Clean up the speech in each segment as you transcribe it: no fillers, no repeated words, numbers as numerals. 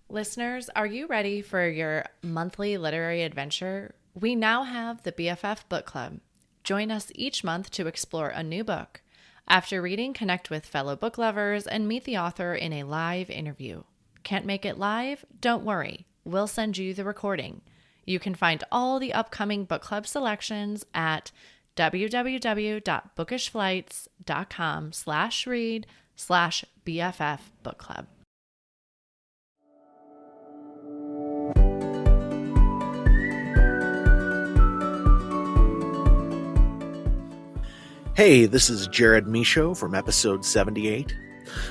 Listeners, are you ready for your monthly literary adventure? We now have the BFF Book Club. Join us each month to explore a new book. After reading, connect with fellow book lovers and meet the author in a live interview. Can't make it live? Don't worry. We'll send you the recording. You can find all the upcoming book club selections at www.bookishflights.com/read/BFF Book Club. Hey, this is Jared Michaud from episode 78.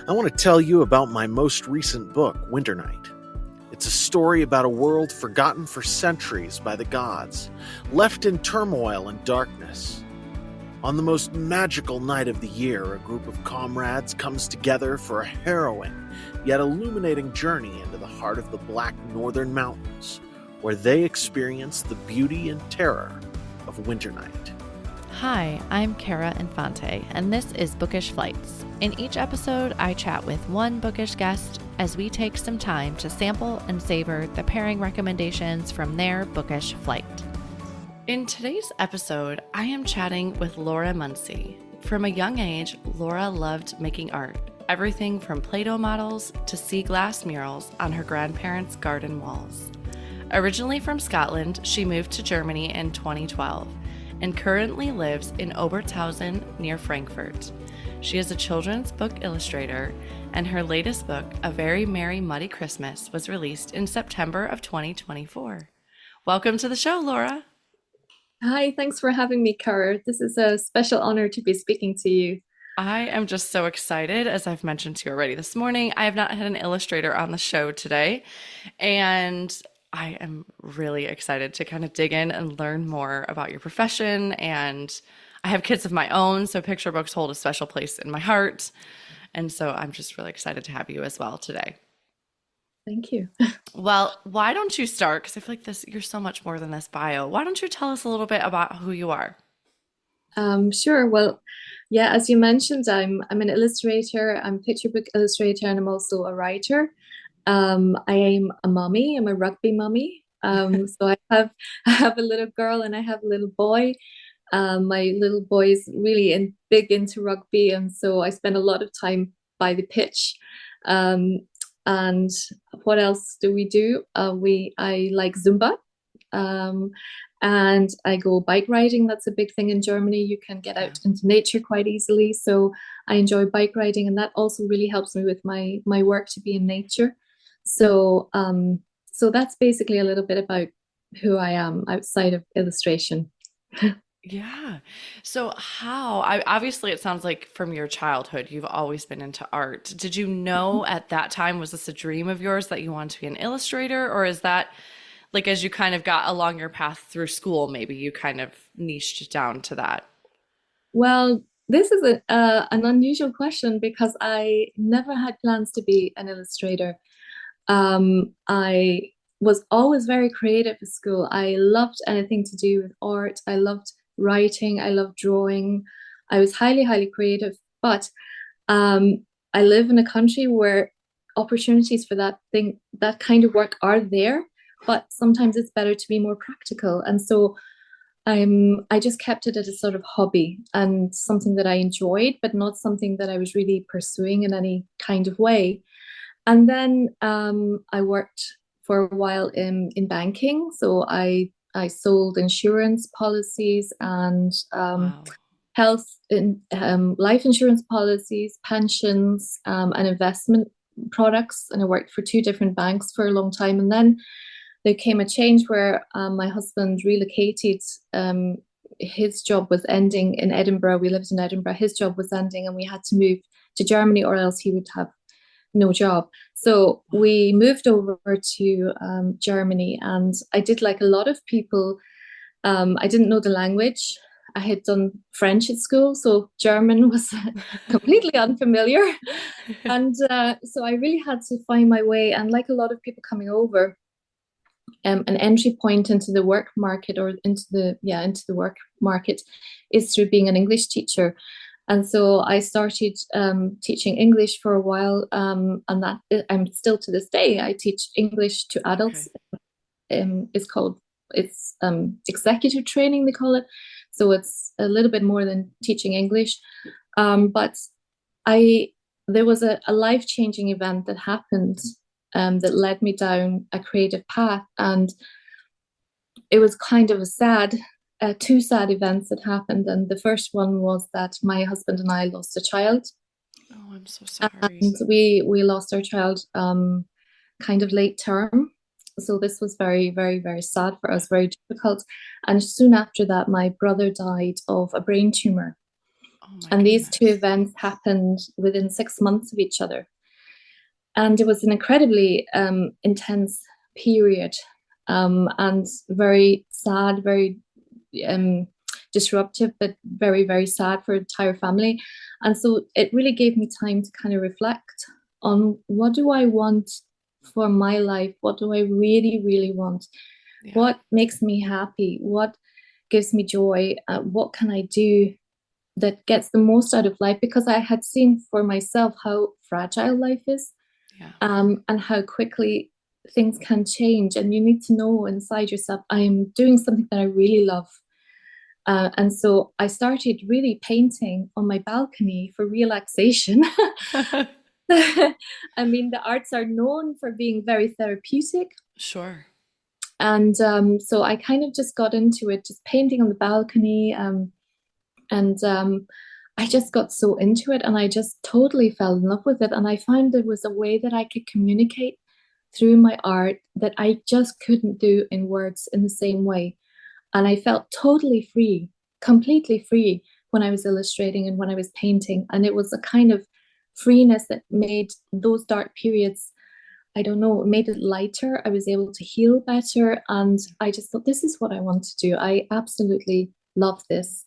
I want to tell you about my most recent book, Winter Night. It's a story about a world forgotten for centuries by the gods, left in turmoil and darkness. On the most magical night of the year, a group of comrades comes together for a harrowing yet illuminating journey into the heart of the Black Northern Mountains, where they experience the beauty and terror of Winter Night. Hi, I'm Cara Infante, and this is Bookish Flights. In each episode, I chat with one bookish guest as we take some time to sample and savor the pairing recommendations from their bookish flight. In today's episode, I am chatting with Laura Muncie. From a young age, Laura loved making art, everything from Play-Doh models to sea glass murals on her grandparents' garden walls. Originally from Scotland, she moved to Germany in 2012. And currently lives in Obertshausen near Frankfurt. She is a children's book illustrator, and her latest book, A Very Merry Muddy Christmas, was released in September of 2024. Welcome to the show, Laura. Hi, thanks for having me, Cara. This is a special honor to be speaking to you. I am just so excited. As I've mentioned to you already this morning, I have not had an illustrator on the show today, and I am really excited to kind of dig in and learn more about your profession. And I have kids of my own, so picture books hold a special place in my heart. And so I'm just really excited to have you as well today. Thank you. Well, why don't you start? Because I feel like you're so much more than this bio. Why don't you tell us a little bit about who you are? Sure. Well, yeah, as you mentioned, I'm an illustrator. I'm a picture book illustrator, and I'm also a writer. I am a mommy. I'm a rugby mommy. So I have a little girl and I have a little boy. My little boy is really big into rugby, and so I spend a lot of time by the pitch. And what else do we do? I like Zumba, and I go bike riding. That's a big thing in Germany. You can get out into nature quite easily, so I enjoy bike riding, and that also really helps me with my work to be in nature. So that's basically a little bit about who I am outside of illustration. Yeah. So obviously it sounds like from your childhood, you've always been into art. Did you know at that time, was this a dream of yours that you wanted to be an illustrator? Or is that like, as you kind of got along your path through school, maybe you kind of niched down to that? Well, this is an unusual question because I never had plans to be an illustrator. I was always very creative at school. I loved anything to do with art. I loved writing. I loved drawing. I was highly, highly creative. But I live in a country where opportunities for that kind of work are there. But sometimes it's better to be more practical. And so I just kept it as a sort of hobby and something that I enjoyed, but not something that I was really pursuing in any kind of way. And then I worked for a while in banking. So I sold insurance policies and Wow. health and life insurance policies, pensions, and investment products. And I worked for two different banks for a long time. And then there came a change where my husband relocated. His job was ending in Edinburgh. We lived in Edinburgh. His job was ending, and we had to move to Germany, or else he would have no job. So we moved over to Germany, and I did like a lot of people. I didn't know the language. I had done French at school, so German was completely unfamiliar. And so I really had to find my way. And like a lot of people coming over, an entry point into the work market, or into the work market, is through being an English teacher. And so I started teaching English for a while, and that I'm still to this day. I teach English to adults. It's executive training, they call it. So it's a little bit more than teaching English. But there was a life-changing event that happened that led me down a creative path, and it was kind of two sad events that happened. And the first one was that my husband and I lost a child. Oh, I'm so sorry. And we lost our child kind of late term. So this was very, very, very sad for us, very difficult. And soon after that, my brother died of a brain tumor. And these two events happened within 6 months of each other. And it was an incredibly intense period, and very sad, very disruptive, but very, very sad for the entire family. And so it really gave me time to kind of reflect on, what do I want for my life? What do I really, really want? Yeah. What makes me happy? What gives me joy? What can I do that gets the most out of life? Because I had seen for myself how fragile life is, and how quickly things can change. And you need to know inside yourself, I am doing something that I really love. And so I started really painting on my balcony for relaxation. I mean, the arts are known for being very therapeutic. Sure. And so I kind of just got into it, just painting on the balcony. And I just got so into it, and I just totally fell in love with it. And I found there was a way that I could communicate through my art that I just couldn't do in words in the same way. And I felt totally free, completely free when I was illustrating and when I was painting. And it was a kind of freeness that made those dark periods, I don't know, it made it lighter. I was able to heal better. And I just thought, this is what I want to do. I absolutely love this.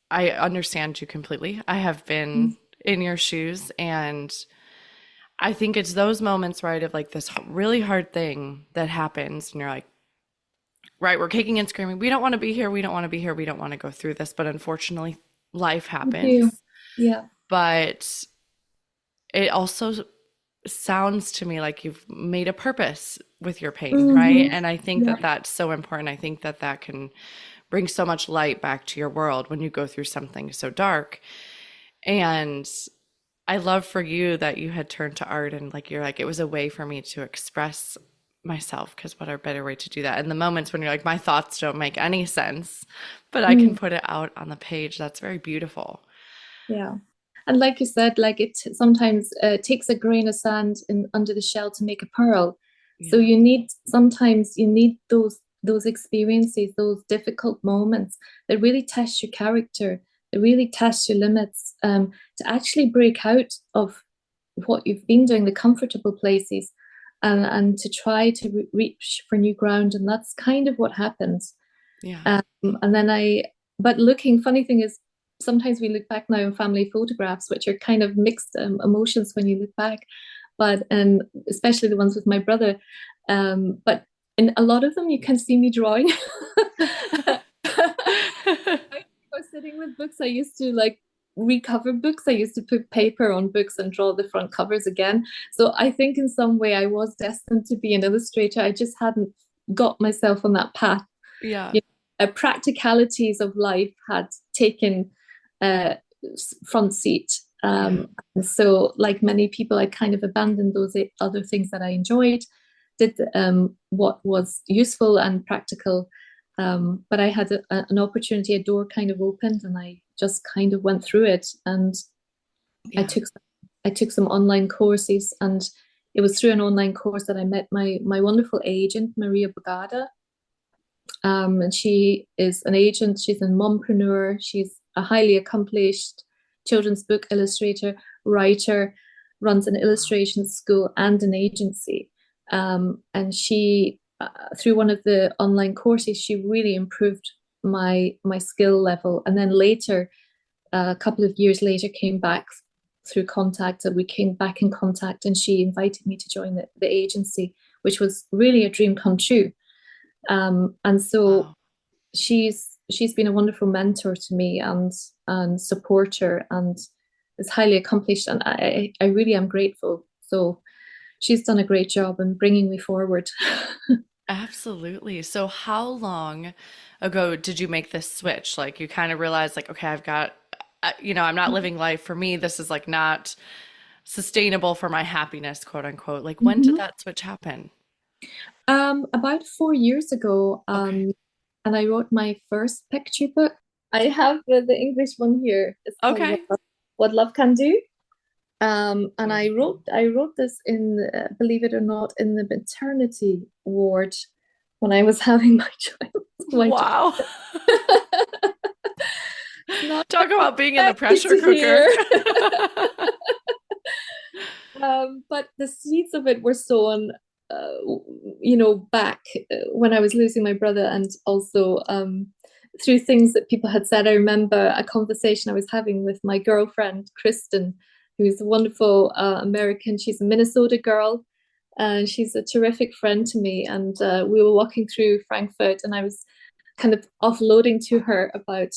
I understand you completely. I have been in your shoes, and I think it's those moments, right, of like this really hard thing that happens, and you're like, right, we're kicking and screaming, we don't want to be here, we don't want to be here, we don't want to go through this, but unfortunately life happens. Yeah. But it also sounds to me like you've made a purpose with your pain, right? And I think that that's so important. I think that that can bring so much light back to your world when you go through something so dark. And I love for you that you had turned to art, and like you're like, it was a way for me to express myself, because what a better way to do that in the moments when you're like, my thoughts don't make any sense, but I can put it out on the page. That's very beautiful. Yeah. And like you said, like it sometimes takes a grain of sand under the shell to make a pearl. So sometimes you need those experiences, those difficult moments that really test your character, that really test your limits, to actually break out of what you've been doing, the comfortable places, and to try to reach for new ground. And that's kind of what happens. Yeah. And then but funny thing is, sometimes we look back now in family photographs, which are kind of mixed emotions when you look back, but especially the ones with my brother. But in a lot of them, you can see me drawing. I was sitting with books. I used to like recover books. I used to put paper on books and draw the front covers again. So I think in some way I was destined to be an illustrator. I just hadn't got myself on that path. Yeah. Practicalities of life had taken front seat. So like many people, I kind of abandoned those other things that I enjoyed, did what was useful and practical. But I had an opportunity, a door kind of opened, and I just kind of went through it. And I took some online courses, and it was through an online course that I met my wonderful agent, Maria Bogada. And she is an agent. She's a mompreneur. She's a highly accomplished children's book illustrator, writer, runs an illustration school and an agency. And she, through one of the online courses, she really improved my skill level. And then later, a couple of years later, came back through contact, and we came back in contact, and she invited me to join the agency, which was really a dream come true. And so she's been a wonderful mentor to me, and and supporter and is highly accomplished. And I really am grateful. So she's done a great job in bringing me forward. Absolutely. So how long ago did you make this switch? Like you kind of realized like, okay, I've got, I'm not living life for me. This is like not sustainable for my happiness, quote unquote. Like when did Mhm. that switch happen? About 4 years ago, Okay. and I wrote my first picture book. I have the English one here. It's called Okay. What Love Can Do. And Beautiful. I wrote this in, believe it or not, in the maternity ward when I was having my child. My Wow. not Talk about being in the expected pressure to cooker. hear. But the seeds of it were sown, back when I was losing my brother, and also through things that people had said. I remember a conversation I was having with my girlfriend, Kristen, who's a wonderful American. She's a Minnesota girl, and she's a terrific friend to me. And we were walking through Frankfurt, and I was kind of offloading to her about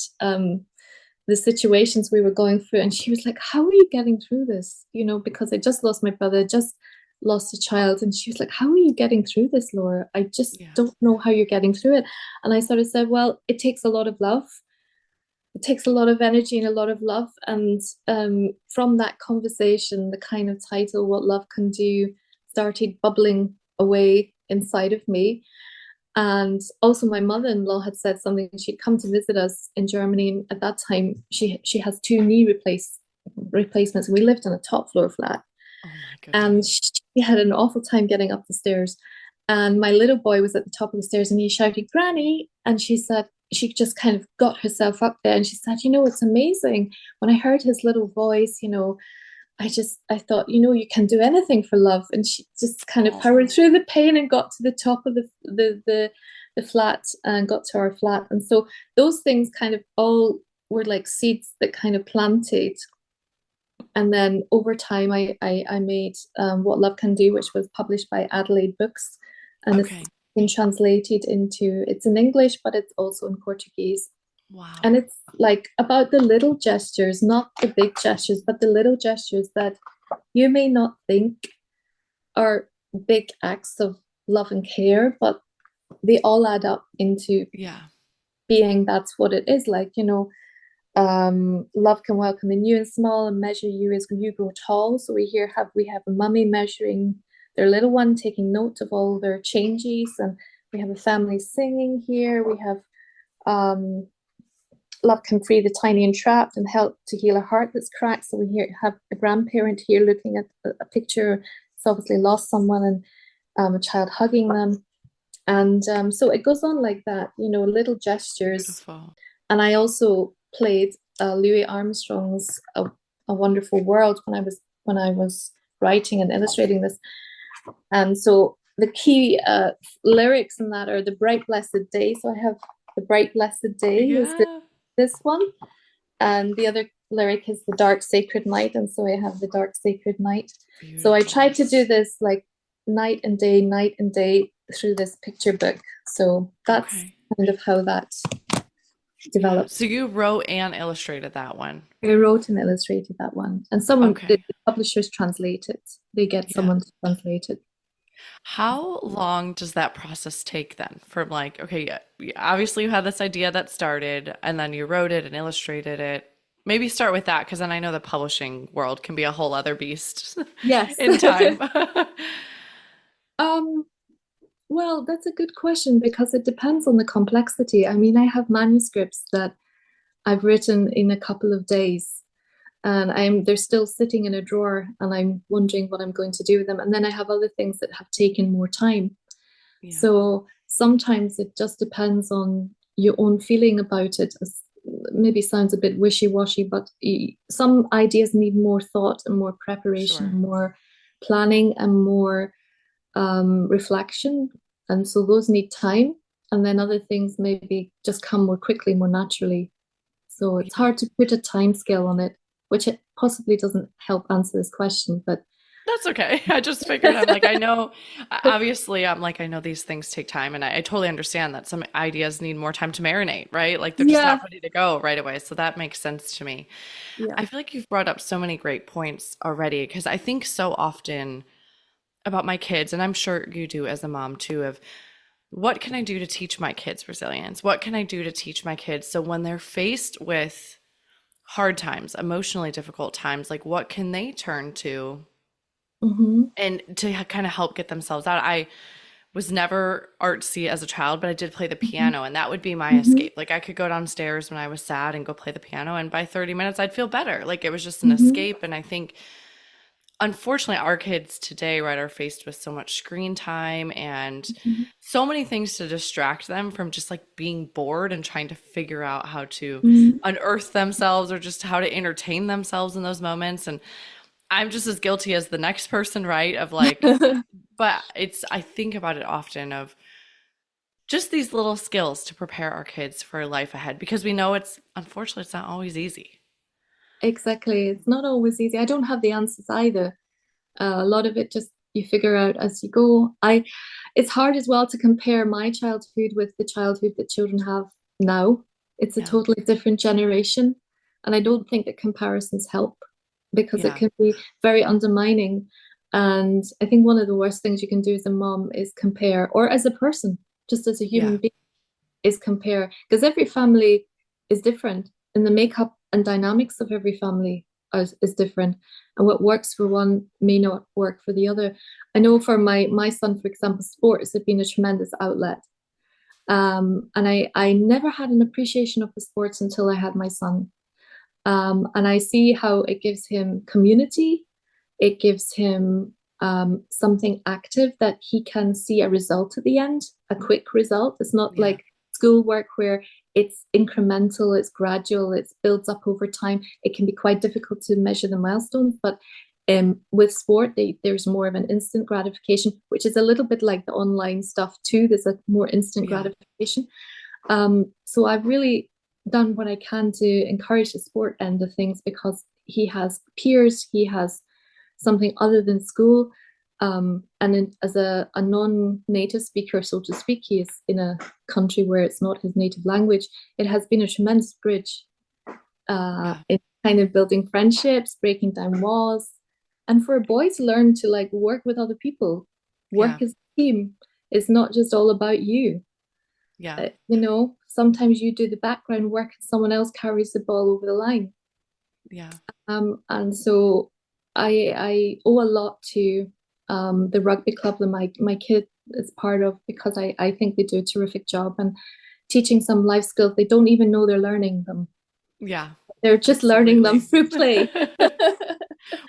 the situations we were going through. And she was like, how are you getting through this? Because I just lost my brother, just lost a child. And she was like, how are you getting through this, Laura? I just Yeah. don't know how you're getting through it. And I sort of said, well, it takes a lot of love. It takes a lot of energy and a lot of love. And from that conversation, the kind of title, What Love Can Do, started bubbling away inside of me. And also my mother-in-law had said something. She'd come to visit us in Germany, and at that time she has two knee replacements, and we lived on a top floor flat. Oh my And goodness. she had an awful time getting up the stairs. And my little boy was at the top of the stairs, and he shouted, Granny. And she said, she just kind of got herself up there, and she said, it's amazing. When I heard his little voice, I thought, you can do anything for love. And she just kind of Oh, powered through the pain and got to the top of the flat and got to our flat. And so those things kind of all were like seeds that kind of planted. And then over time, I made What Love Can Do, which was published by Adelaide Books. And it's okay. been translated it's in English, but it's also in Portuguese. And Wow. it's like about the little gestures, not the big gestures, but the little gestures that you may not think are big acts of love and care, but they all add up into Yeah. being that's what it is. Like, love can welcome in you and small and measure you as you grow tall. So we have a mummy measuring their little one, taking note of all their changes, and we have a family singing here. We have love can free the tiny and trapped and help to heal a heart that's cracked. So we have a grandparent here looking at a picture. It's obviously lost someone, and a child hugging them. And so it goes on like that, little gestures. Beautiful. And I also played Louis Armstrong's a Wonderful World when I was writing and illustrating this. And so the key lyrics in that are the bright blessed day. So I have the bright blessed day is Yeah. this one, and the other lyric is the dark sacred night, and so I have the dark sacred night. So I Beautiful. tried to do this like night and day through this picture book. So that's Okay. kind of how that Yeah. developed. So you wrote and illustrated that one. I wrote and illustrated that one, and the Okay. publishers translate it. They get Yeah. someone to translate it. How long does that process take then? From like, okay, obviously you had this idea that started and then you wrote it and illustrated it. Maybe start with that because then I know the publishing world can be a whole other beast Yes. in time. um, well, that's a good question because it depends on the complexity. I mean, I have manuscripts that I've written in a couple of days, and they're still sitting in a drawer, and I'm wondering what I'm going to do with them. And then I have other things that have taken more time. Yeah, So sometimes it just depends on your own feeling about it. Maybe sounds a bit wishy-washy, but some ideas need more thought and more preparation, sure. and more planning and more reflection. And so those need time. And then other things maybe just come more quickly, more naturally. So it's Yeah. hard to put a time scale on it, which it possibly doesn't help answer this question. But That's okay. I just figured I'm like, I know, obviously, I'm like, I know these things take time, and I totally understand that some ideas need more time to marinate, right? Like they're just not Yeah, ready to go right away. So that makes sense to me. yeah. I feel like you've brought up so many great points already because I think so often about my kids, and I'm sure you do as a mom too, of what can I do to teach my kids resilience? What can I do to teach my kids so when they're faced with hard times, emotionally difficult times, like what can they turn to Hmm. and to kind of help get themselves out? I was never artsy as a child, but I did play the Hmm. piano, and that would be my Hmm. escape. Like I could go downstairs when I was sad and go play the piano, and by 30 minutes I'd feel better. Like it was just an Hmm. escape. And I think unfortunately our kids today, right, are faced with so much screen time and so many things to distract them from just like being bored and trying to figure out how to Hmm. unearth themselves or just how to entertain themselves in those moments. And I'm just as guilty as the next person, right? Of like, but it's, I think about it often of just these little skills to prepare our kids for life ahead because we know it's, unfortunately, it's not always easy. Exactly. It's not always easy. I don't have the answers either. A lot of it just you figure out as you go. It's hard as well to compare my childhood with the childhood that children have now. It's a Yeah. totally different generation, and I don't think that comparisons help because it Yeah. can be very undermining. And I think one of the worst things you can do as a mom is compare, or as a person, just as a Yeah. human being, is compare because every family is different and the makeup and dynamics of every family is different, and what works for one may not work for the other. I know for my son, for example, sports have been a tremendous outlet, and I never had an appreciation of the sports until I had my son, and I see how it gives him community. It gives him something active that he can see a result at the end, a quick result. It's not Yeah. like schoolwork where it's incremental, it's gradual, it builds up over time. It can be quite difficult to measure the milestones, but with sport, there's more of an instant gratification, which is a little bit like the online stuff too. There's a more instant Yeah. gratification. So I've really done what I can to encourage the sport end of things because he has peers, he has something other than school. As a non-native speaker, so to speak, he is in a country where it's not his native language. It has been a tremendous bridge Yeah. in kind of building friendships, breaking down walls, and for a boy to learn to like work with other people, Yeah. work as a team. It's not just all about you. Yeah. Sometimes you do the background work and someone else carries the ball over the line. Yeah. And so I owe a lot to the rugby club that my kid is part of because I think they do a terrific job and teaching some life skills. They don't even know they're learning them. Yeah. They're just learning them Absolutely. through play.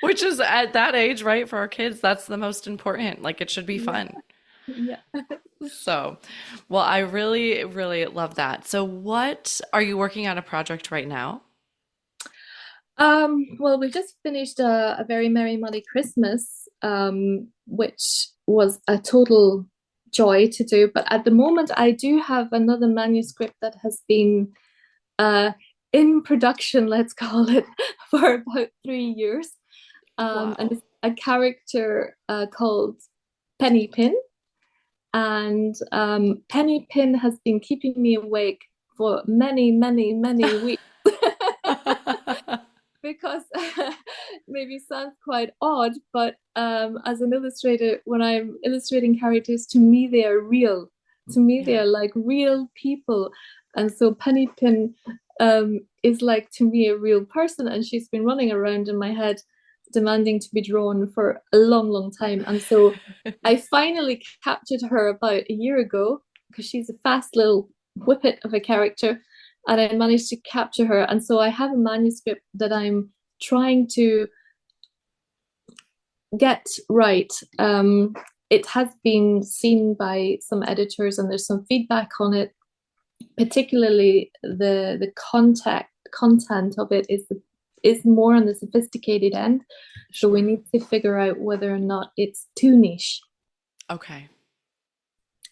Which is at that age, right? For our kids, that's the most important. Like it should be Yeah, fun. yeah. So, well, I really, really love that. So, what are you working on a project right now? Well, we just finished a very Merry Muddy Christmas, which was a total joy to do. But at the moment, I do have another manuscript that has been uh, in production, let's call it, for about 3 years. And Wow. it's a character called Penny Pin. And Penny Pin has been keeping me awake for many, many, many weeks. Because maybe sounds quite odd, but as an illustrator, when I'm illustrating characters, to me they are real. To me, they Yeah. are like real people, and so Pennypin is like to me a real person, and she's been running around in my head, demanding to be drawn for a long, long time. And so I finally captured her about a year ago because she's a fast little whippet of a character, and I managed to capture her. And so I have a manuscript that I'm trying to get right. It has been seen by some editors, and there's some feedback on it. Particularly, the content of it is more on the sophisticated end. So we Sure. need to figure out whether or not it's too niche. Okay.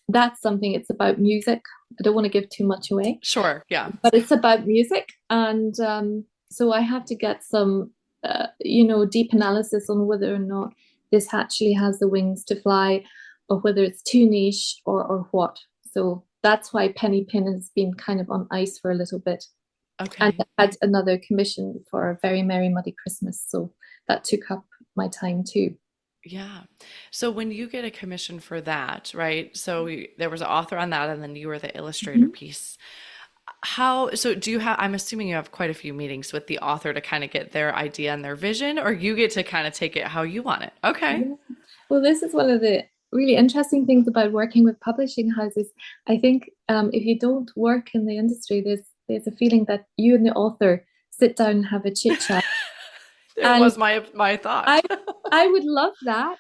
That's something. It's about music. I don't want to give too much away, Sure. Yeah. but it's about music, and so I have to get some deep analysis on whether or not this actually has the wings to fly, or whether it's too niche or what. So that's why Penny Pin has been kind of on ice for a little bit. Okay. And I had another commission for a Very Merry Muddy Christmas. So that took up my time too. Yeah. So when you get a commission for that, right? So there was an author on that, and then you were the illustrator Mhm. piece. So do you have, I'm assuming you have quite a few meetings with the author to kind of get their idea and their vision, or you get to kind of take it how you want it? Okay. Yeah. Well, this is one of the really interesting things about working with publishing houses. I think if you don't work in the industry, there's a feeling that you and the author sit down and have a chit chat. It And was my I thought. I would love that,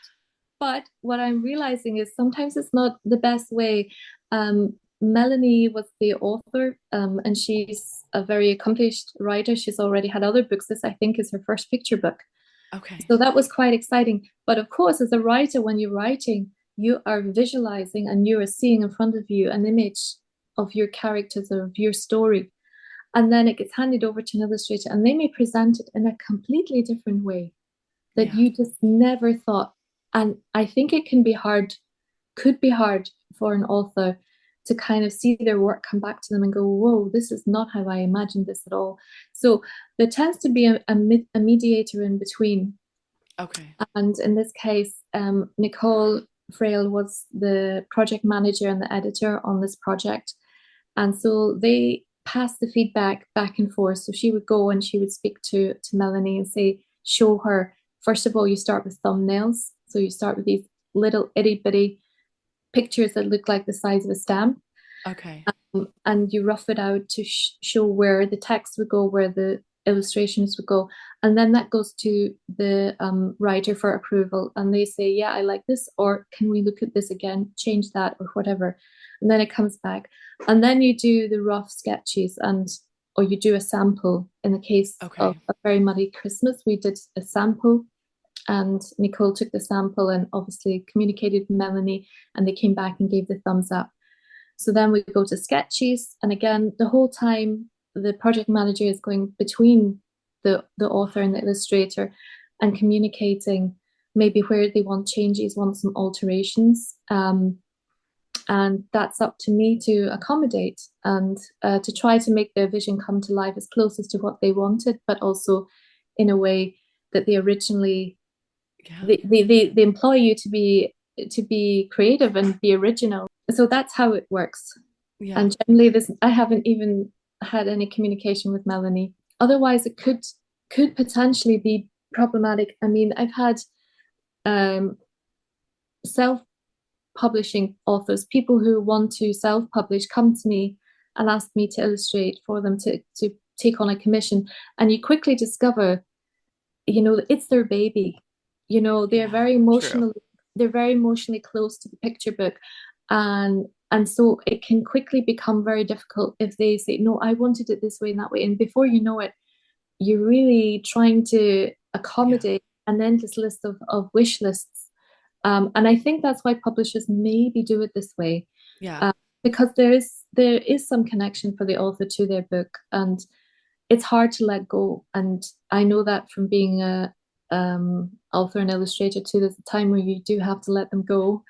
but what I'm realizing is sometimes it's not the best way. Melanie was the author, and she's a very accomplished writer. She's already had other books. This, I think, is her first picture book. Okay. So that was quite exciting. But of course, as a writer, when you're writing, you are visualizing and you are seeing in front of you an image of your characters or of your story. And then it gets handed over to an illustrator, and they may present it in a completely different way that Yeah. you just never thought. And I think it could be hard for an author to kind of see their work come back to them and go, whoa, this is not how I imagined this at all. So there tends to be a mediator in between. Okay. And in this case, Nicole Frail was the project manager and the editor on this project. And so they passed the feedback back and forth. So she would go and she would speak to Melanie and say, show her, first of all, you start with thumbnails. So you start with these little itty bitty pictures that look like the size of a stamp. Okay. And you rough it out to show where the text would go, where the illustrations would go. And then that goes to the writer for approval. And they say, yeah, I like this, or can we look at this again, change that, or whatever. And then it comes back. And then you do the rough sketches or you do a sample. In the case of Okay. A Very Muddy Christmas, we did a sample. And Nicole took the sample and obviously communicated with Melanie, and they came back and gave the thumbs up. So then we go to sketches, and again, the whole time the project manager is going between the author and the illustrator and communicating maybe where they want changes, want some alterations. And that's up to me to accommodate and to try to make their vision come to life as close as to what they wanted, but also in a way that they originally they employ you to be creative and be original. So that's how it works. Yeah. And generally, I haven't even had any communication with Melanie. Otherwise, it could potentially be problematic. I mean, I've had self-publishing authors, people who want to self-publish, come to me and ask me to illustrate for them to take on a commission. And you quickly discover, it's their baby. They're very emotionally, they're very emotionally close to the picture book. And so it can quickly become very difficult if they say, no, I wanted it this way and that way. And before you know it, you're really trying to accommodate an endless list of wish lists. And I think that's why publishers maybe do it this way. Yeah. Because there is some connection for the author to their book, and it's hard to let go. And I know that from being a author and illustrator too, there's a time where you do have to let them go.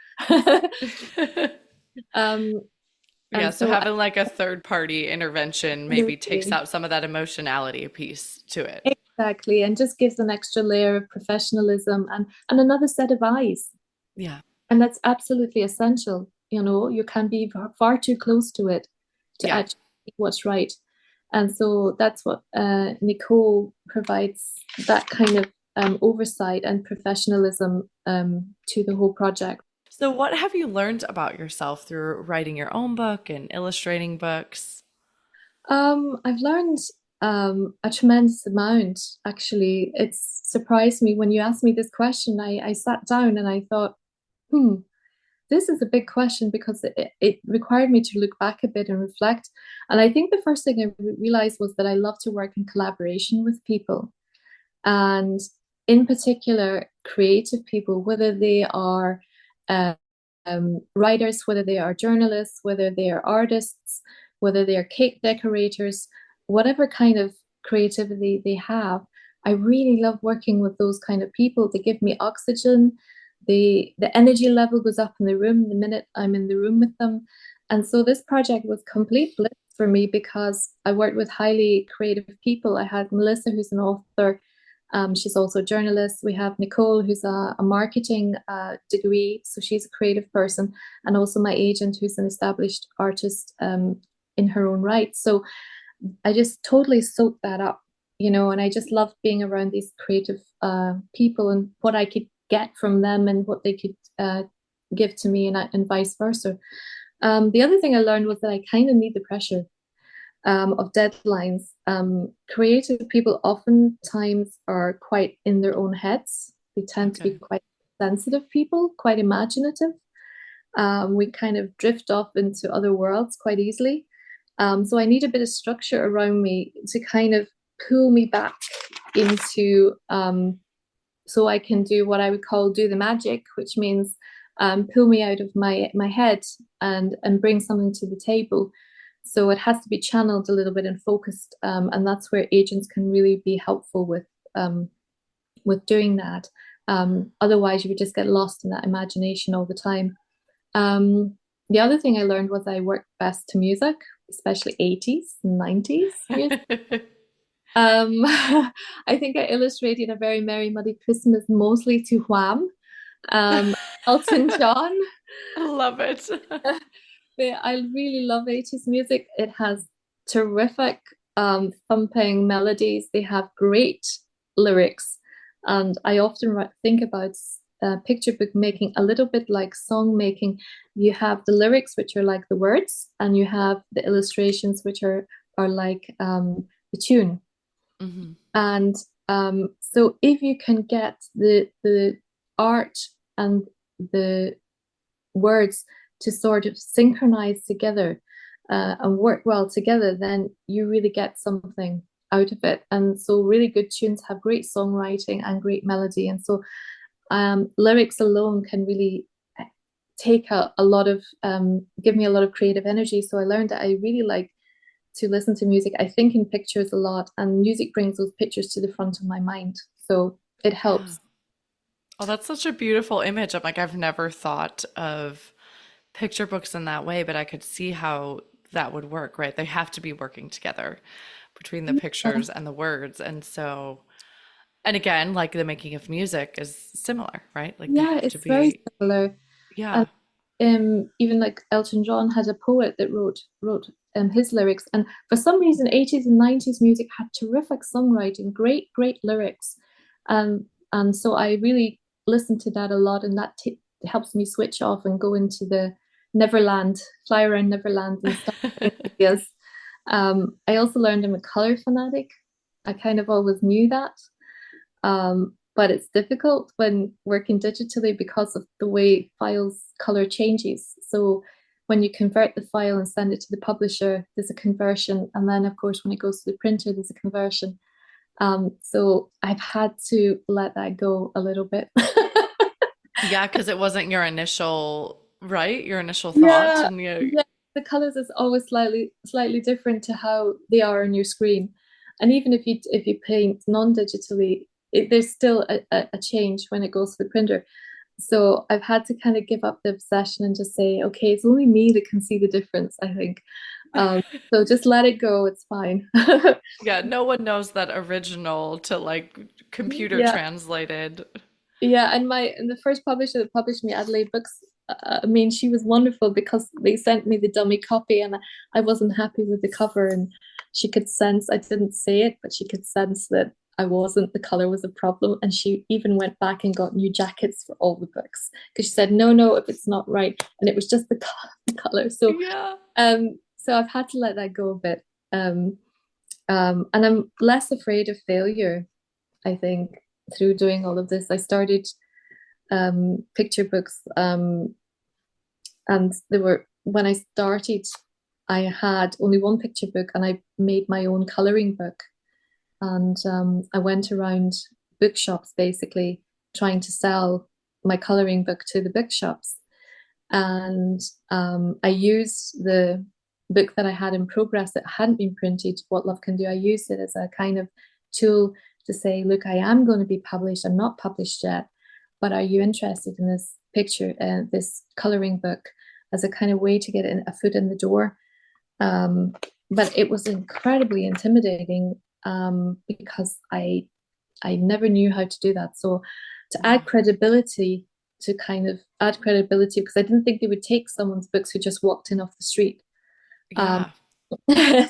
Yeah, so so having like a third party intervention maybe takes out some of that emotionality piece to it. Exactly, and just gives an extra layer of professionalism and another set of eyes. Yeah. And that's absolutely essential. You can be far too close to it to actually see what's right. And so that's what Nicole provides, that kind of oversight and professionalism to the whole project. So what have you learned about yourself through writing your own book and illustrating books? I've learned a tremendous amount, actually. It's surprised me when you asked me this question. I sat down and I thought, this is a big question, because it required me to look back a bit and reflect. And I think the first thing I realized was that I love to work in collaboration with people. And in particular, creative people, whether they are writers, whether they are journalists, whether they are artists, whether they are cake decorators, whatever kind of creativity they have, I really love working with those kind of people. They give me oxygen. The energy level goes up in the room the minute I'm in the room with them. And so this project was complete bliss for me because I worked with highly creative people. I had Melissa, who's an author. She's also a journalist. We have Nicole, who's a marketing degree, so she's a creative person, and also my agent, who's an established artist in her own right. So I just totally soaked that up, and I just loved being around these creative people and what I could get from them and what they could give to me, and vice versa. The other thing I learned was that I kind of need the pressure of deadlines. Creative people oftentimes are quite in their own heads. They tend to be quite sensitive people, quite imaginative. We kind of drift off into other worlds quite easily. So I need a bit of structure around me to kind of pull me back into, so I can do what I would call do the magic, which means pull me out of my head and bring something to the table. So it has to be channeled a little bit and focused, and that's where agents can really be helpful with doing that. Otherwise, you would just get lost in that imagination all the time. The other thing I learned was I work best to music, especially 80s and 90s music. I think I illustrated A Very Merry Muddy Christmas mostly to Wham, Elton John. I love it. I really love 80s music. It has terrific thumping melodies. They have great lyrics. And I often think about picture book making a little bit like song making. You have the lyrics, which are like the words, and you have the illustrations, which are like the tune. Mm-hmm. And so if you can get the art and the words to sort of synchronize together and work well together, then you really get something out of it. And so really good tunes have great songwriting and great melody. And so lyrics alone can really take a lot of, give me a lot of creative energy. So I learned that I really like to listen to music. I think in pictures a lot, and music brings those pictures to the front of my mind. So it helps. Yeah. Oh, that's such a beautiful image. I'm like, I've never thought of picture books in that way, but I could see how that would work, right? They have to be working together between the pictures and the words. And so, and again, like the making of music is similar, right? Like they Yeah, have to it's very be, similar. yeah. Even like Elton John had a poet that wrote his lyrics, and for some reason 80s and 90s music had terrific songwriting, great lyrics, and so I really listen to that a lot, and that helps me switch off and go into the Neverland, fly around Neverland and stuff. Yes. I also learned I'm a color fanatic. I kind of always knew that. But it's difficult when working digitally because of the way files color changes. So when you convert the file and send it to the publisher, there's a conversion. And then, of course, when it goes to the printer, there's a conversion. So I've had to let that go a little bit. Yeah, because it wasn't your initial, right? Your initial thought. Yeah, And yeah. The colors is always slightly different to how they are on your screen. And even if you paint non-digitally, there's still a change when it goes to the printer. So I've had to kind of give up the obsession and just say, okay, it's only me that can see the difference, I think. So just let it go. It's fine. yeah, no one knows that original to like computer Yeah, translated. yeah. And the first publisher that published me, Adelaide Books, I mean, she was wonderful because they sent me the dummy copy, and I wasn't happy with the cover, and she could sense, I didn't say it, but she could sense that I wasn't, the color was a problem. And she even went back and got new jackets for all the books because she said, no, if it's not right. And it was just the color. So, Yeah. so I've had to let that go a bit. And I'm less afraid of failure, I think, through doing all of this. I started picture books, and when I started, I had only one picture book, and I made my own coloring book. And I went around bookshops basically trying to sell my coloring book to the bookshops. And I used the book that I had in progress that hadn't been printed, What Love Can Do. I used it as a kind of tool to say, look, I am going to be published. I'm not published yet, but are you interested in this picture, this coloring book, as a kind of way to get a foot in the door? But it was incredibly intimidating because I never knew how to do that. So to add credibility, because I didn't think they would take someone's books who just walked in off the street. Yeah.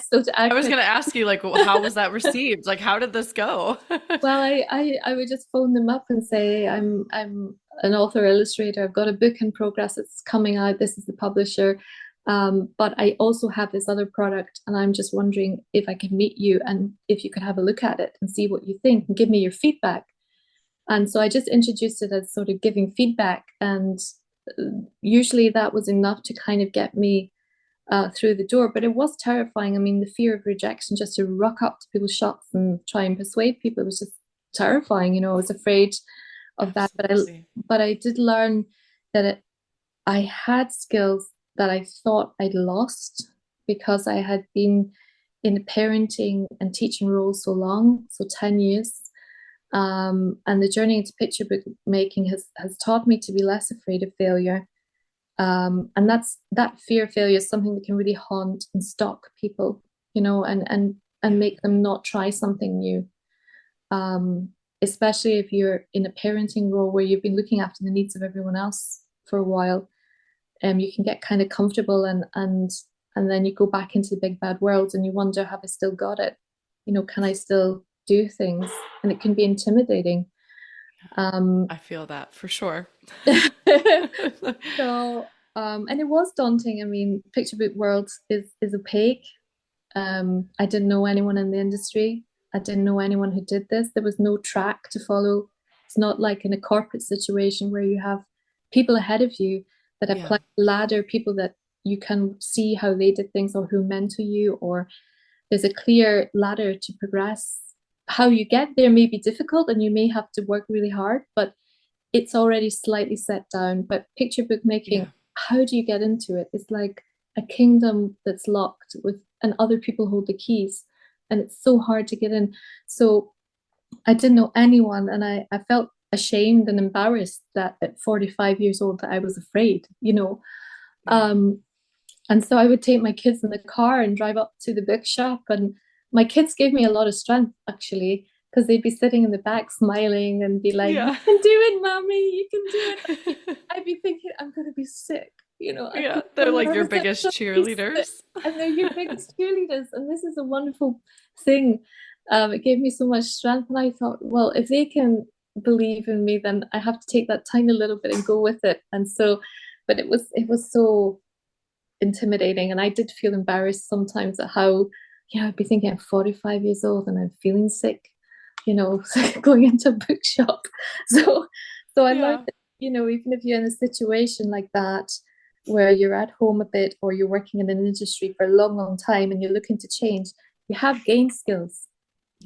So to add I was going to ask you, like, how was that received? Like, how did this go? well, I would just phone them up and say, I'm an author illustrator. I've got a book in progress. It's coming out. This is the publisher. But I also have this other product, and I'm just wondering if I can meet you and if you could have a look at it and see what you think and give me your feedback. And so I just introduced it as sort of giving feedback. And usually that was enough to kind of get me through the door. But it was terrifying. I mean, the fear of rejection, just to rock up to people's shops and try and persuade people, it was just terrifying. You know, I was afraid of Absolutely. that. But I did learn that I had skills that I thought I'd lost because I had been in a parenting and teaching role so long, so 10 years. And the journey into picture book making has taught me to be less afraid of failure. And that fear of failure is something that can really haunt and stalk people, you know, and make them not try something new. Especially if you're in a parenting role where you've been looking after the needs of everyone else for a while. You can get kind of comfortable and then you go back into the big bad world and you wonder, have I still got it? You know, can I still do things? And it can be intimidating. I feel that for sure. So, and it was daunting. I mean, picture book world is opaque. I didn't know anyone in the industry. I didn't know anyone who did this. There was no track to follow. It's not like in a corporate situation where you have people ahead of you that have climbed the ladder, people that you can see how they did things or who mentor you, or there's a clear ladder to progress. How you get there may be difficult and you may have to work really hard, but it's already slightly set down. But picture book making, how do you get into it? It's like a kingdom that's locked and other people hold the keys, and it's so hard to get in. So I didn't know anyone, and I felt ashamed and embarrassed that at 45 years old that I was afraid, you know. And so I would take my kids in the car and drive up to the bookshop, and my kids gave me a lot of strength, actually, because they'd be sitting in the back smiling and be like, you can do it, mommy, you can do it. I'd be thinking, I'm going to be sick, you know. They're like your biggest cheerleaders. And they're your biggest cheerleaders. And this is a wonderful thing. It gave me so much strength. And I thought, well, if they can believe in me, then I have to take that tiny little bit and go with it. And so, but it was so intimidating. And I did feel embarrassed sometimes at how, you know, I'd be thinking I'm 45 years old and I'm feeling sick, you know, going into a bookshop. So I learned that, you know, even if you're in a situation like that, where you're at home a bit or you're working in an industry for a long, long time and you're looking to change, you have gained skills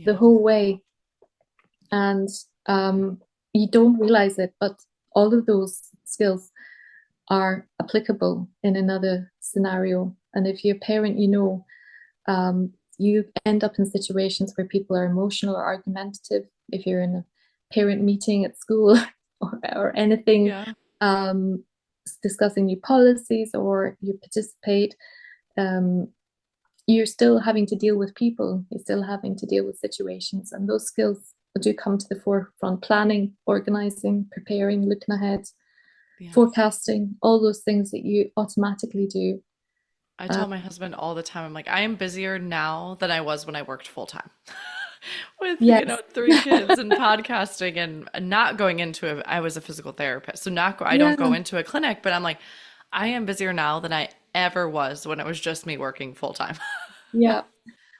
the whole way. And you don't realize it, but all of those skills are applicable in another scenario. And if you're a parent, you know, you end up in situations where people are emotional or argumentative. If you're in a parent meeting at school or anything, discussing new policies, or you participate, you're still having to deal with people. You're still having to deal with situations, and those skills do come to the forefront. Planning, organizing, preparing, looking ahead, forecasting, all those things that you automatically do. I tell my husband all the time, I'm like, I am busier now than I was when I worked full time with, you know, 3 kids and podcasting and not going into I was a physical therapist. So I don't go into a clinic, but I'm like, I am busier now than I ever was when it was just me working full time. Yeah.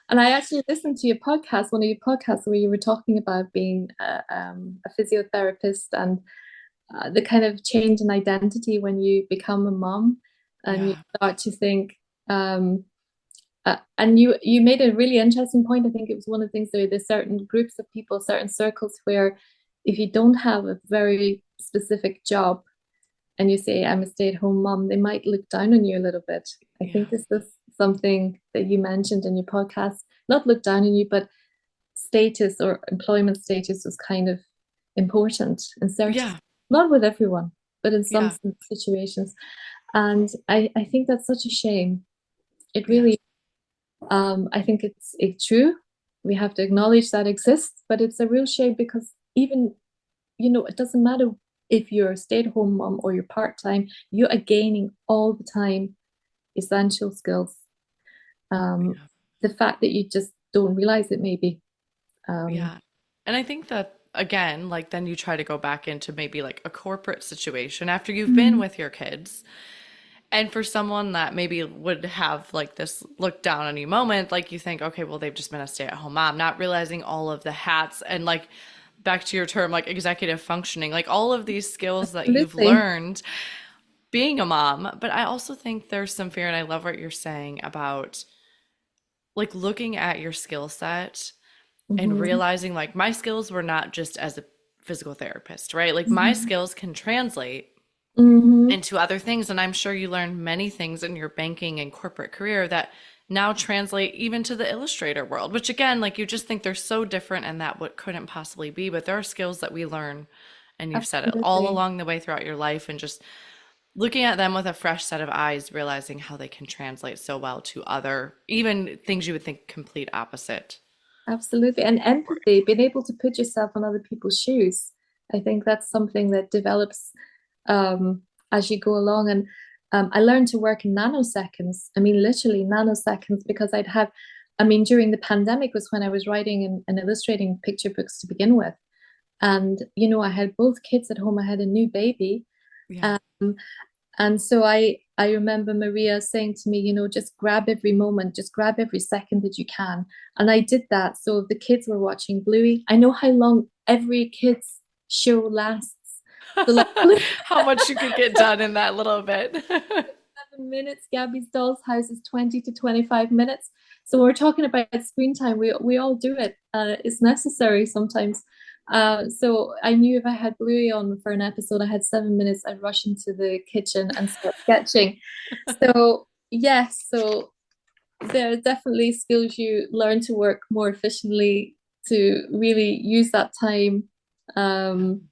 And I actually listened to your podcast, one of your podcasts, where you were talking about being a physiotherapist and the kind of change in identity when you become a mom and you start to think, and you made a really interesting point. I think it was one of the things, there's certain groups of people, certain circles, where if you don't have a very specific job and you say, I'm a stay-at-home mom, they might look down on you a little bit. I think this is something that you mentioned in your podcast, not look down on you, but status or employment status was kind of important in certain, Yeah. not with everyone, but in some Yeah. situations. And I think that's such a shame. It Yeah. really, I think it's true. We have to acknowledge that exists, but it's a real shame because even, it doesn't matter if you're a stay-at-home mom or you're part-time, you are gaining all the time essential skills. Yeah. The fact that you just don't realize it maybe. Um, Yeah. And I think that again, like then you try to go back into maybe like a corporate situation after you've been mm, with your kids. And for someone that maybe would have like this look down on you moment, like you think, okay, well, they've just been a stay-at-home mom, not realizing all of the hats and like back to your term, like executive functioning, like all of these skills that you've absolutely. learned being a mom. But I also think there's some fear, and I love what you're saying about like looking at your skill set and Mhm. realizing like my skills were not just as a physical therapist, right? Like my Mhm. skills can translate Mhm. into other things. And I'm sure you learned many things in your banking and corporate career that now translate even to the illustrator world, which again, like you just think they're so different and that what couldn't possibly be. But there are skills that we learn, and you've said it all Absolutely. along the way throughout your life, and just looking at them with a fresh set of eyes, realizing how they can translate so well to other, even things you would think complete opposite. Absolutely. And empathy, being able to put yourself on other people's shoes. I think that's something that develops um, as you go along. And I learned to work in nanoseconds. I mean, literally nanoseconds, because during the pandemic was when I was writing and illustrating picture books to begin with. And, I had both kids at home. I had a new baby. Yeah. Um, And so I remember Maria saying to me, just grab every moment, just grab every second that you can. And I did that. So the kids were watching Bluey. I know how long every kids show lasts. So like How much you could get done in that little bit. 7 minutes, Gabby's Doll's House is 20 to 25 minutes. So we're talking about screen time. We all do it. It's necessary sometimes. So I knew if I had Bluey on for an episode, I had 7 minutes, I'd rush into the kitchen and start sketching. So yes, so there are definitely skills you learn to work more efficiently to really use that time. Um,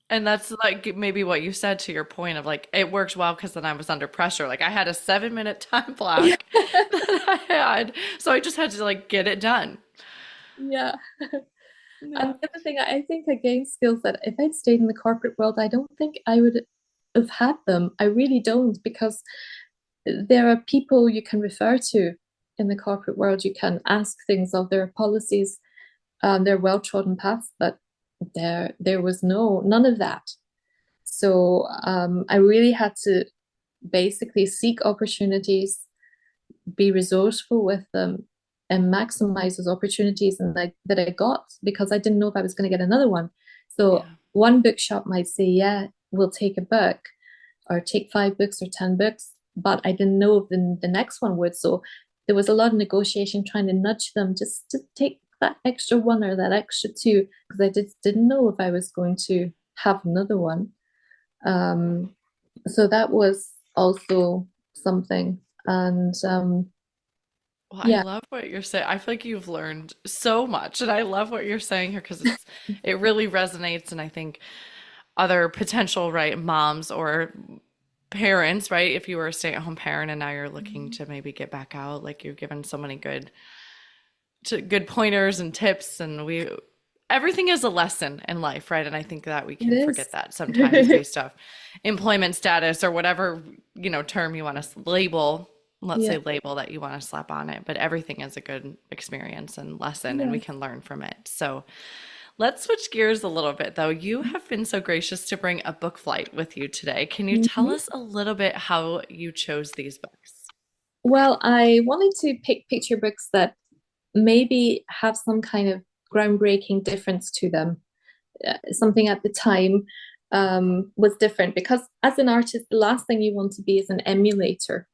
And that's like maybe what you said to your point of like, it worked well because then I was under pressure. Like I had a 7 minute time block that I had. So I just had to like get it done. yeah. Yeah. And the other thing, I think I gained skills that if I'd stayed in the corporate world, I don't think I would have had them. I really don't, because there are people you can refer to in the corporate world. You can ask things of their policies, their well-trodden paths, but there was none of that. So I really had to basically seek opportunities, be resourceful with them, and maximize those opportunities that I got, because I didn't know if I was going to get another one. So Yeah. one bookshop might say, yeah, we'll take a book or take 5 books or 10 books, but I didn't know if the next one would. So there was a lot of negotiation trying to nudge them just to take that extra one or that extra two, because I didn't know if I was going to have another one. Um, so that was also something. And Well, I yeah, love what you're saying. I feel like you've learned so much, and I love what you're saying here because it really resonates. And I think other potential right moms or parents, right? If you were a stay-at-home parent and now you're looking to maybe get back out, like you've given so many good pointers and tips, and we everything is a lesson in life, right? And I think that we it can is. forget that sometimes based off employment status or whatever, term you want to label, let's Yeah. say label that you want to slap on it, but everything is a good experience and lesson and we Yeah. can learn from it. So let's switch gears a little bit though. You have been so gracious to bring a book flight with you today. Can you tell Mhm. us a little bit how you chose these books? Well, I wanted to pick picture books that maybe have some kind of groundbreaking difference to them. Something at the time was different, because as an artist, the last thing you want to be is an emulator.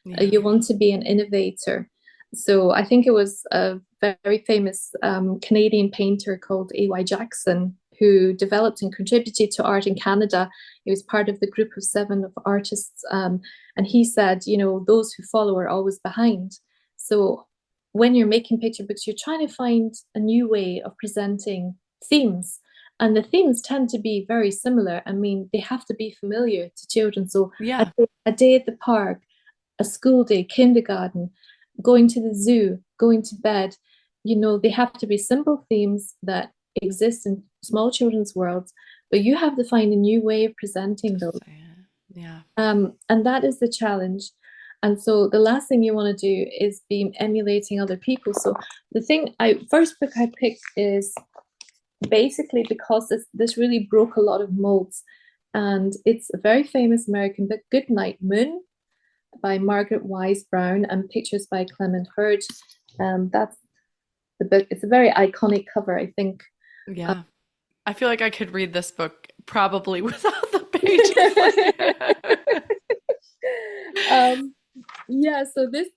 Yeah. You want to be an innovator. So I think it was a very famous Canadian painter called A.Y. Jackson who developed and contributed to art in Canada. He was part of the group of 7 of artists. And he said, those who follow are always behind. So when you're making picture books, you're trying to find a new way of presenting themes. And the themes tend to be very similar. I mean, they have to be familiar to children. So Yeah. a day at the park, a school day, kindergarten, going to the zoo, going to bed, they have to be simple themes that exist in small children's worlds, but you have to find a new way of presenting those. Yeah. And that is the challenge. And so the last thing you want to do is be emulating other people. So first book I picked is basically because this really broke a lot of molds. And it's a very famous American book, Good Night Moon, by Margaret Wise Brown, and pictures by Clement Hurd. That's the book. It's a very iconic cover, I think. Yeah. I feel like I could read this book probably without the pages. Yeah, so this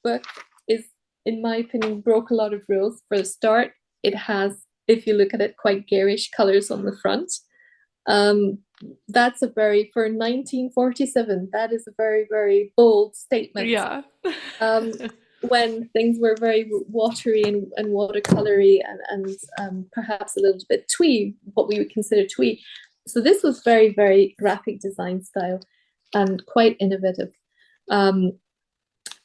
book is, in my opinion, broke a lot of rules. For the start, it has, if you look at it, quite garish colors on the front. That's for 1947, that is a very, very bold statement. Yeah. When things were very watery and watercolory and perhaps a little bit twee, what we would consider twee. So this was very, very graphic design style and quite innovative. And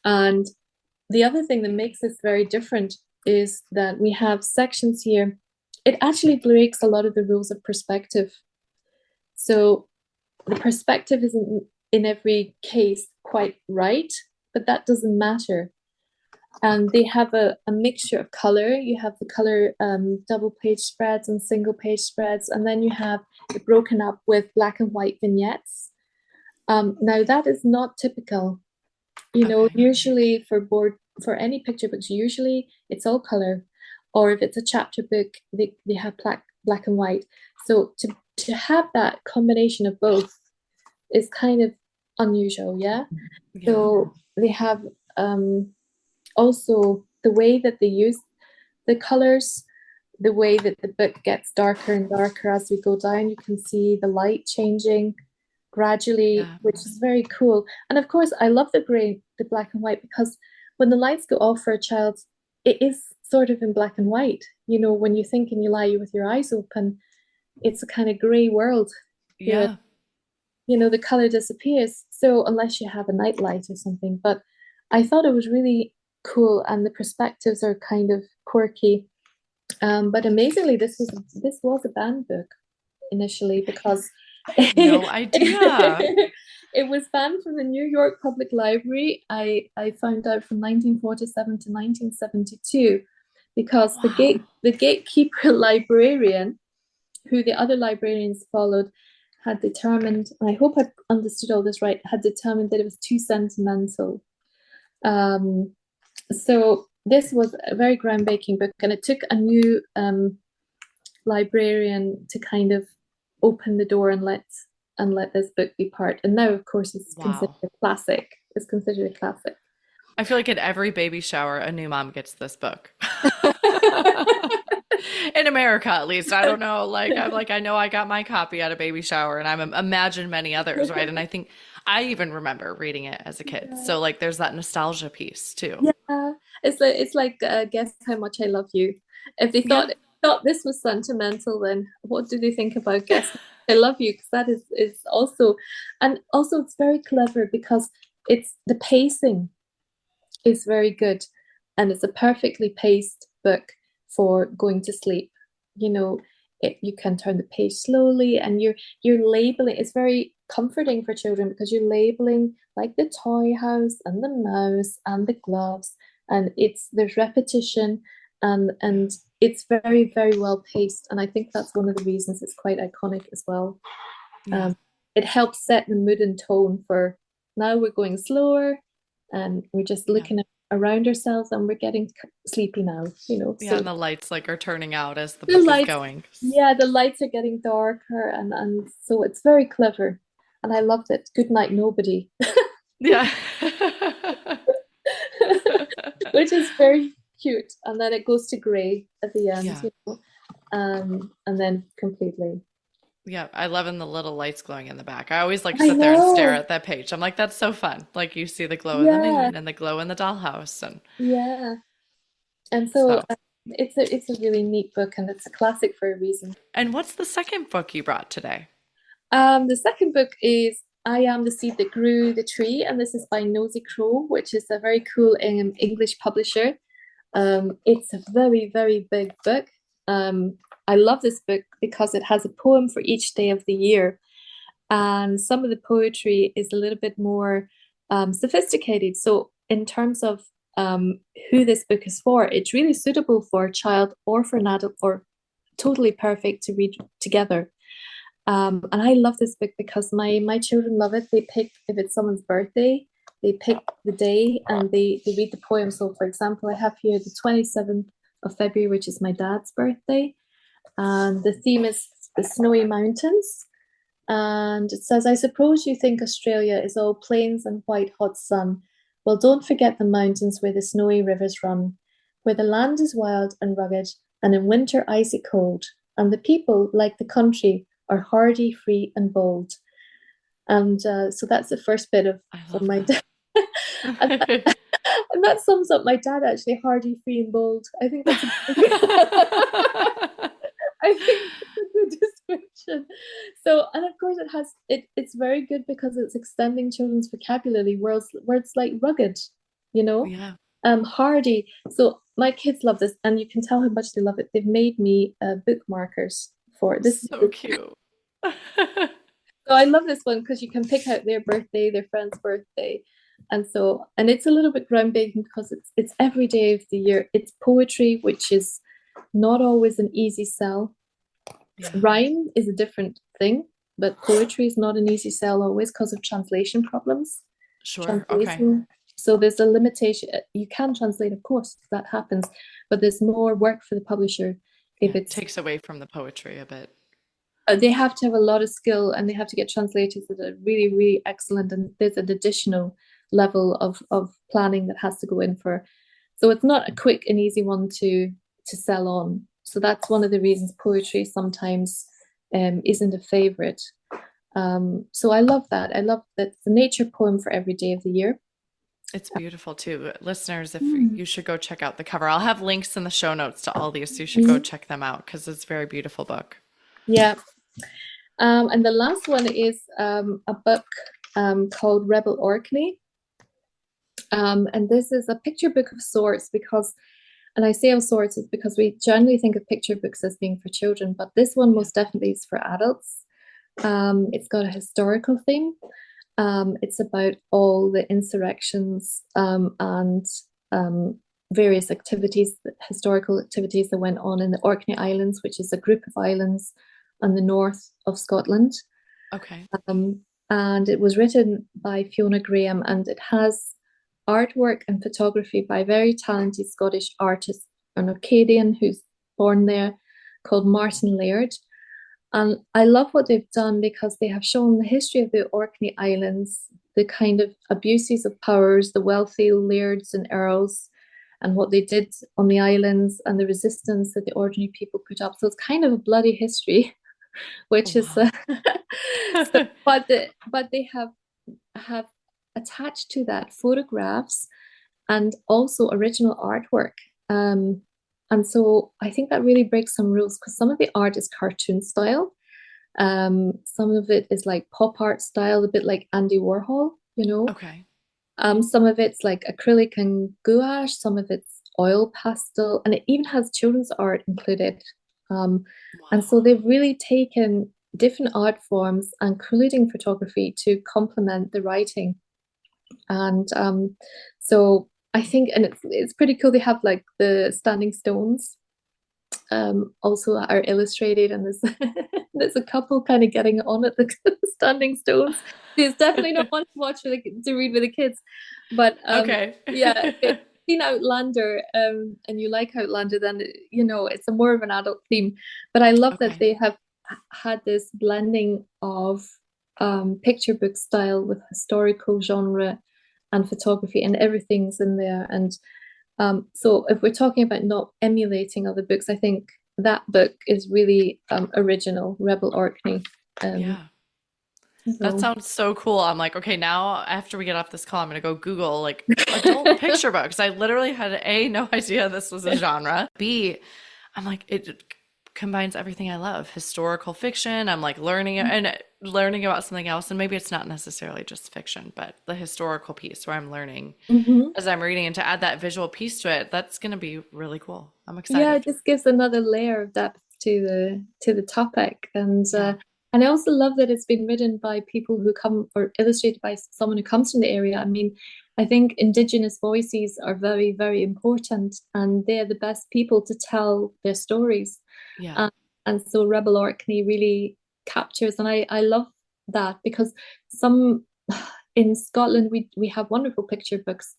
the other thing that makes this very different is that we have sections here. It actually breaks a lot of the rules of perspective. So the perspective isn't in every case quite right, but that doesn't matter. And they have a mixture of color. You have the color double page spreads and single page spreads, and then you have it broken up with black and white vignettes. Now that is not typical. Usually for any picture books, usually it's all color, or if it's a chapter book, they have black and white. So to have that combination of both is kind of unusual, yeah? So they have also the way that they use the colors, the way that the book gets darker and darker as we go down. You can see the light changing gradually, which is very cool. And of course, I love the black and white, because when the lights go off for a child, it is sort of in black and white. When you think and you lie with your eyes open, it's a kind of gray world. Yeah. The color disappears. So unless you have a night light or something, but I thought it was really cool, and the perspectives are kind of quirky. But amazingly, this was a banned book initially, because no idea. It was banned from the New York Public Library. I found out from 1947 to 1972, because the gatekeeper librarian, who the other librarians followed, had determined, and I hope I understood all this right, had determined that it was too sentimental. So this was a very groundbreaking book, and it took a new librarian to kind of open the door and let this book be part. And now, of course, it's considered a classic. It's considered a classic. I feel like at every baby shower, a new mom gets this book. In America, at least. I don't know. I know I got my copy at a baby shower, and I imagine many others, right? And I think I even remember reading it as a kid. Yeah. So there's that nostalgia piece too. Yeah, it's like Guess How Much I Love You. If they thought this was sentimental, then what do they think about Guess How Much I Love You? Because that is also, and also it's very clever, because it's the pacing is very good, and it's a perfectly paced book for going to sleep. You can turn the page slowly, and you're labeling. It's very comforting for children, because you're labeling like the toy house and the mouse and the gloves, and there's repetition, and it's very, very well paced. And I think that's one of the reasons it's quite iconic as well. Yeah. It helps set the mood and tone for now we're going slower, and we're just looking around ourselves, and we're getting sleepy now, Yeah, so, and the lights are turning out as the book is going. Yeah, the lights are getting darker, and so it's very clever, and I loved it. Good Night Nobody. Yeah. Which is very cute, and then it goes to grey at the end, and then completely. Yeah, I love in the little lights glowing in the back. I always like to I sit there and stare know. at that page. I'm like, that's so fun. Like you see the glow in the Yeah, moon and the glow in the dollhouse, and yeah. And so so. it's a really neat book, and it's a classic for a reason. And what's the second book you brought today? The second book is I Am the Seed That Grew the Tree, and this is by Nosy Crow, which is a very cool English publisher. It's a very, very big book. I love this book because it has a poem for each day of the year, and some of the poetry is a little bit more sophisticated. So, in terms of who this book is for, it's really suitable for a child or for an adult, or totally perfect to read together. And I love this book because my children love it. They pick if it's someone's birthday, they pick the day and they read the poem. So, for example, I have here the 27th of February, which is my dad's birthday, and the theme is the snowy mountains. And it says, I suppose you think Australia is all plains and white hot sun. Well, don't forget the mountains where the snowy rivers run, where the land is wild and rugged, and in winter icy cold, and the people, like the country, are hardy, free, and bold. And so that's the first bit of I from love my dad. and, that. and that sums up my dad actually, hardy, free, and bold. I think that's I think that's a good description. So, and of course, it's very good because it's extending children's vocabulary. Words like rugged, you know, Yeah, hardy. So my kids love this, and you can tell how much they love it. They've made me bookmarkers for it. This. so cute. So I love this one because you can pick out their birthday, their friend's birthday. And it's a little bit groundbreaking because it's every day of the year. It's poetry, which is not always an easy sell. Yeah, Rhyme is a different thing, but poetry is not an easy sell always because of translation problems. sure. Okay. Translation. So there's a limitation. You can translate, of course, that happens, but there's more work for the publisher if Yeah, it's takes away from the poetry a bit. they have to have a lot of skill, and they have to get translators that are really, really excellent. And there's an additional level of planning that has to go in for. So it's not a quick and easy one to sell on. So that's one of the reasons poetry sometimes isn't a favorite. So I love that. I love that it's a nature poem for every day of the year. It's beautiful too. Listeners, if Mm. you should go check out the cover. I'll have links in the show notes to all these, so you should go Mhm. check them out because it's a very beautiful book. Yeah. And the last one is a book called Rebel Orkney. And this is a picture book of sorts because, and I say of sorts is because we generally think of picture books as being for children, but this one most definitely is for adults. It's got a historical theme. It's about all the insurrections and various activities, historical activities that went on in the Orkney Islands, which is a group of islands on the north of Scotland. Okay. And it was written by Fiona Graham, and it has artwork and photography by a very talented Scottish artist, an Acadian who's born there, called Martin Laird. And I love what they've done because they have shown the history of the Orkney Islands, the kind of abuses of powers, the wealthy lairds and earls, and what they did on the islands, and the resistance that the ordinary people put up. So it's kind of a bloody history, Oh, which is wow. so, but they have attached to that photographs and also original artwork. And so I think that really breaks some rules because some of the art is cartoon style. Some of it is like pop art style, a bit like Andy Warhol, you know. Okay. Some of it's like acrylic and gouache, some of it's oil pastel, and it even has children's art included. And Wow. so they've really taken different art forms, including photography, to complement the writing. And so I think, and it's pretty cool. They have like the standing stones also are illustrated, and there's there's a couple kind of getting on at the standing stones. It's definitely not one to watch for to read with the kids, but Okay. yeah, if you've seen Outlander and you like Outlander, then you know it's a more of an adult theme. But I love that Okay. they have had this blending of picture book style with historical genre and photography, and everything's in there. And so if we're talking about not emulating other books, I think that book is really original, Rebel Orkney. Yeah. That So sounds so cool. I'm like, okay, now after we get off this call, I'm gonna go Google like adult picture books. I literally had A, no idea this was a genre. B, I'm like, it combines everything I love. Historical fiction. I'm like learning about something else. And maybe it's not necessarily just fiction, but the historical piece where I'm learning Mhm. as I'm reading and to add that visual piece to it, that's gonna be really cool. I'm Yeah, excited. it just gives another layer of depth to the topic, Yeah. and I also love that it's been written by people who come or illustrated by someone who comes from the area. I mean, I think Indigenous voices are very, very important, and they're the best people to tell their stories. Yeah. Um, and so Rebel Orkney really captures, and I love that because some in Scotland we have wonderful picture books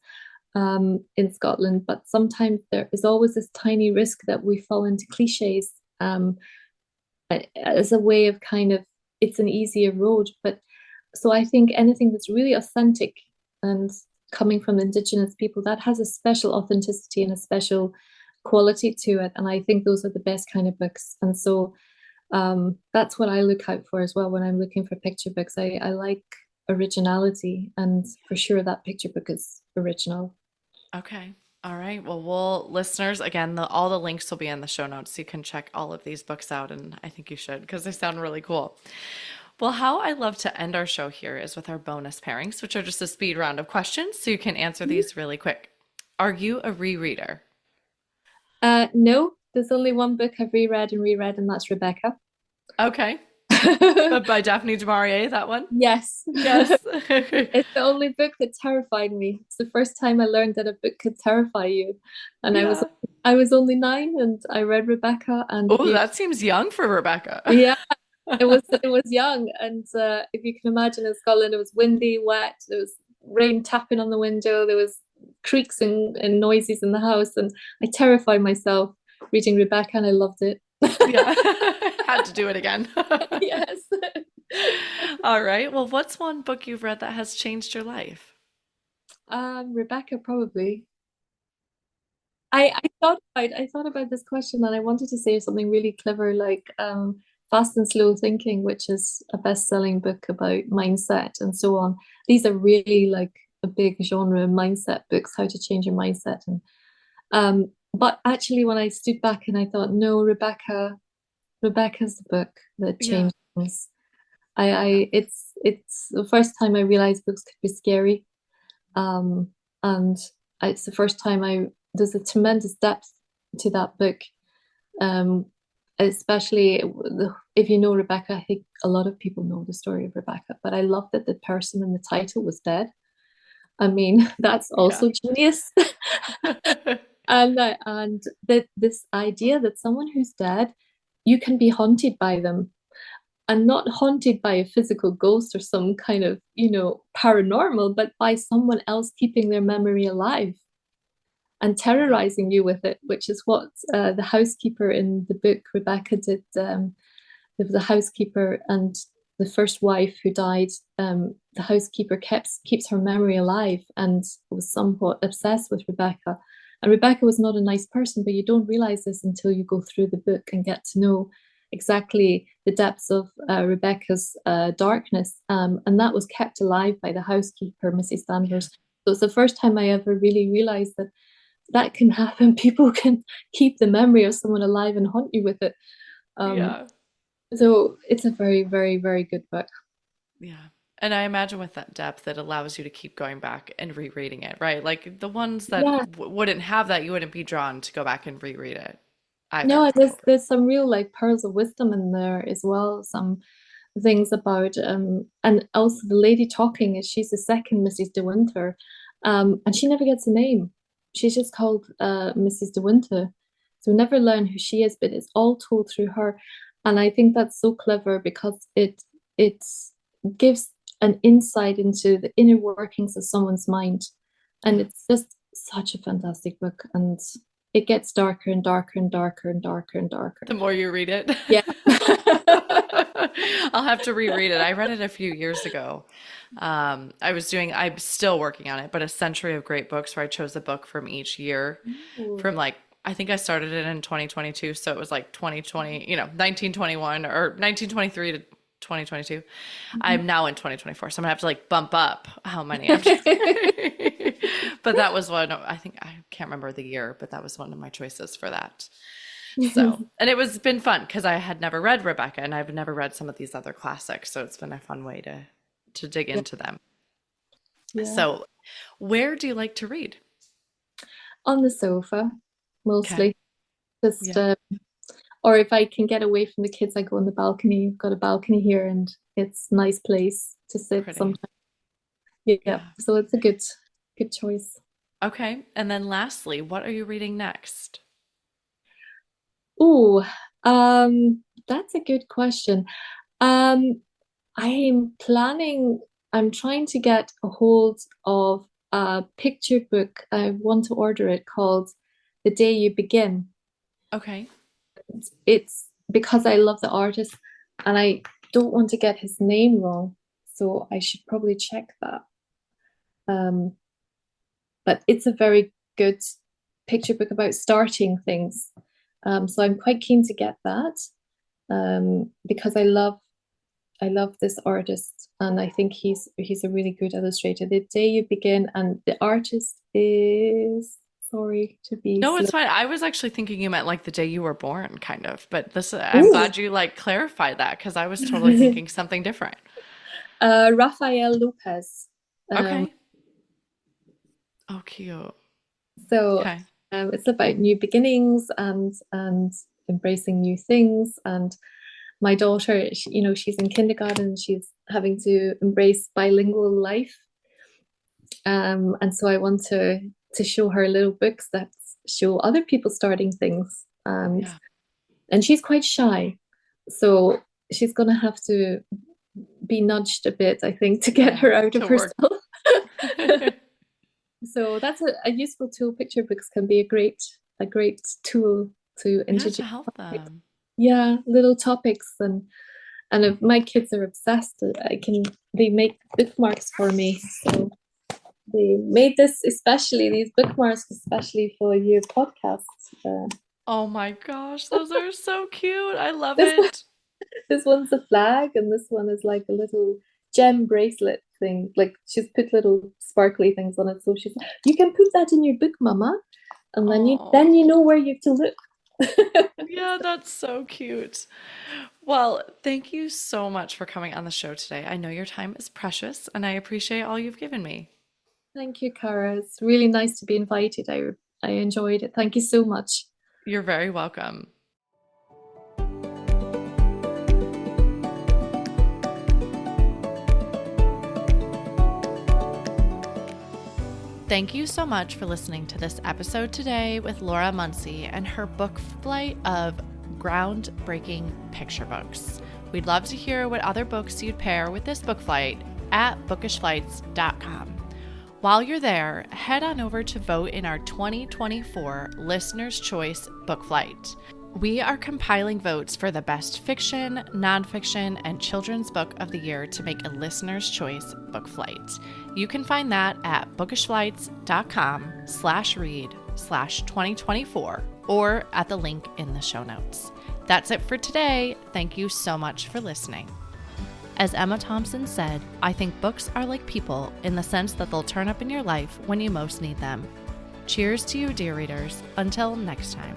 in Scotland, but sometimes there is always this tiny risk that we fall into cliches as a way of kind of it's an easier road. But so I think anything that's really authentic and coming from Indigenous people that has a special authenticity and a special quality to it, and I think those are the best kind of books. And so that's what I look out for as well when I'm looking for picture books. I like originality, and for sure that picture book is original. Okay. All right. Well, listeners, again, all the links will be in the show notes. So you can check all of these books out. And I think you should because they sound really cool. Well, how I love to end our show here is with our bonus pairings, which are just a speed round of questions. So you can answer these really quick. Are you a rereader? No, there's only one book I've reread and reread, and that's Rebecca. Okay. By Daphne du Maurier, that one? Yes. Yes. It's the only book that terrified me. It's the first time I learned that a book could terrify you. And Yeah. I was only 9 and I read Rebecca and Oh, that seems young for Rebecca. yeah, it was young. And if you can imagine in Scotland, it was windy, wet, there was rain tapping on the window, there was creaks and noises in the house, and I terrified myself reading Rebecca and I loved it. Yeah. Had to do it again. Yes. All right. Well, what's one book you've read that has changed your life? Rebecca probably. I thought about this question and I wanted to say something really clever like Fast and Slow Thinking, which is a best-selling book about mindset and so on. These are really like a big genre mindset books, how to change your mindset. And but actually when I stood back and I thought, no, Rebecca's the book that Yeah. changed things. It's the first time I realized books could be scary. Um, and it's the first time there's a tremendous depth to that book. Um, Especially if you know Rebecca, I think a lot of people know the story of Rebecca, but I love that the person in the title was dead. I mean, that's Yeah. also genius. And that this idea that someone who's dead, you can be haunted by them and not haunted by a physical ghost or some kind of, paranormal, but by someone else keeping their memory alive and terrorizing you with it, which is what the housekeeper in the book Rebecca did. There was a housekeeper and the first wife who died. The housekeeper keeps her memory alive and was somewhat obsessed with Rebecca. And Rebecca was not a nice person, but you don't realize this until you go through the book and get to know exactly the depths of Rebecca's darkness. And that was kept alive by the housekeeper, Mrs. Yeah. Danvers. So it's the first time I ever really realized that can happen. People can keep the memory of someone alive and haunt you with it. Um, Yeah. so it's a very, very, very good book. Yeah. And I imagine with that depth, it allows you to keep going back and rereading it, right? Like the ones that Yeah. wouldn't have that, you wouldn't be drawn to go back and reread it either, No, there's probably. there's some real like pearls of wisdom in there as well. Some things about and also the lady talking is she's the second Mrs. De Winter, and she never gets a name. She's just called Mrs. De Winter, so we never learn who she is, but it's all told through her, and I think that's so clever because it gives an insight into the inner workings of someone's mind, and Yeah. it's just such a fantastic book, and it gets darker and darker and darker and darker and darker. The more you read it. Yeah. I'll have to reread it. I read it a few years ago. I'm still working on it, but a century of great books where I chose a book from each year Ooh. from like, I think I started it in 2022. So it was like 2020, 1921 or 1923 to 2022. I'm now in 2024, so I'm gonna have to like bump up how many I'm doing. But that was one, I think, I can't remember the year, but that was one of my choices for that. So, and it was been fun because I had never read Rebecca and I've never read some of these other classics. So it's been a fun way to dig into them. Yeah. So where do you like to read? On the sofa, mostly. Okay. Just, or if I can get away from the kids, I go on the balcony. I've got a balcony here and it's a nice place to sit sometimes. Yeah. So it's a good choice. Okay. And then lastly, what are you reading next? Oh, that's a good question. I'm trying to get a hold of a picture book. I want to order it called The Day You Begin. Okay. It's because I love the artist and I don't want to get his name wrong. So I should probably check that. But it's a very good picture book about starting things. So I'm quite keen to get that because I love this artist and I think he's a really good illustrator. The Day You Begin, and the artist is, sorry to be No, it's fine. I was actually thinking you meant like the day you were born, kind of. But this, I'm glad you like clarified that because I was totally thinking something different. Rafael Lopez. Okay. Oh, cute. So okay. It's about new beginnings and embracing new things. And my daughter, she's in kindergarten. She's having to embrace bilingual life. And so I want to show her little books that show other people starting things. And she's quite shy. So she's going to have to be nudged a bit, I think, to get her out of herself. So that's a useful tool. Picture books can be a great tool to introduce. To help them. Yeah, little topics, and if my kids are obsessed, they make bookmarks for me. So they made these bookmarks especially for your podcast. Oh my gosh, those are so cute! I love it. This one's a flag, and this one is like a little gem bracelet thing. Like she's put little sparkly things on it, so she's, you can put that in your book, Mama, and then you know where you have to look. Yeah, that's so cute. Well, thank you so much for coming on the show today. I know your time is precious, and I appreciate all you've given me. Thank you, Cara. It's really nice to be invited. I enjoyed it. Thank you so much. You're very welcome. Thank you so much for listening to this episode today with Laura Muncie and her book flight of groundbreaking picture books. We'd love to hear what other books you'd pair with this book flight at bookishflights.com. While you're there, head on over to vote in our 2024 Listener's Choice Book Flight. We are compiling votes for the best fiction, nonfiction, and children's book of the year to make a Listener's Choice Book Flight. You can find that at bookishflights.com/read/2024 or at the link in the show notes. That's it for today. Thank you so much for listening. As Emma Thompson said, I think books are like people in the sense that they'll turn up in your life when you most need them. Cheers to you, dear readers. Until next time.